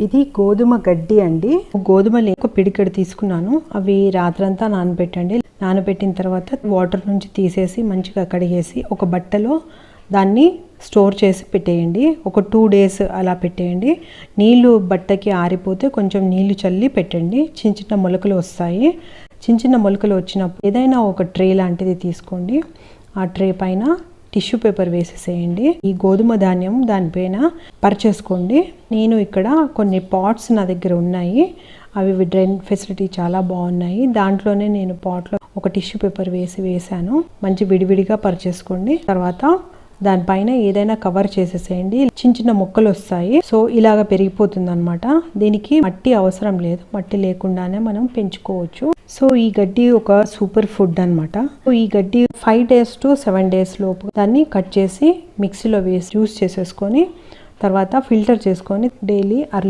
ఇది గోధుమ గడ్డి అండి. గోధుమలు ఒక పిడికెడు తీసుకున్నాను. అవి రాత్రంతా నానబెట్టండి. నానబెట్టిన తర్వాత వాటర్ నుంచి తీసేసి మంచిగా కడిగేసి ఒక బట్టలో దాన్ని స్టోర్ చేసి పెట్టేయండి. ఒక 2 days అలా పెట్టేయండి. నీళ్లు బట్టకి ఆరిపోతే కొంచెం నీళ్లు చల్లి పెట్టండి. చిన్న చిన్న మొలకలు వస్తాయి. చిన్న చిన్న మొలకలు వచ్చినప్పుడు ఏదైనా ఒక ట్రే లాంటిది తీసుకోండి. ఆ ట్రే పైన టిష్యూ పేపర్ వేసేసేయండి. ఈ గోధుమ ధాన్యం దానిపైన పరిచేసుకోండి. నేను ఇక్కడ కొన్ని పాట్స్ నా దగ్గర ఉన్నాయి. అవి డ్రైన్ ఫెసిలిటీ చాలా బాగున్నాయి. దాంట్లోనే నేను పాట్లో ఒక టిష్యూ పేపర్ వేసాను. మంచి విడివిడిగా పరిచేసుకోండి. తర్వాత దానిపైన ఏదైనా కవర్ చేసేసేయండి. చిన్న చిన్న మొక్కలు వస్తాయి. సో ఇలాగ పెరిగిపోతుంది అనమాట. దీనికి మట్టి అవసరం లేదు. మట్టి లేకుండానే మనం పెంచుకోవచ్చు. సో ఈ గడ్డి ఒక సూపర్ ఫుడ్ అనమాట. ఈ గడ్డి 5 days to 7 days లోపు దాన్ని కట్ చేసి మిక్సీలో వేసి జ్యూస్ చేసేసుకొని తర్వాత ఫిల్టర్ చేసుకొని డైలీ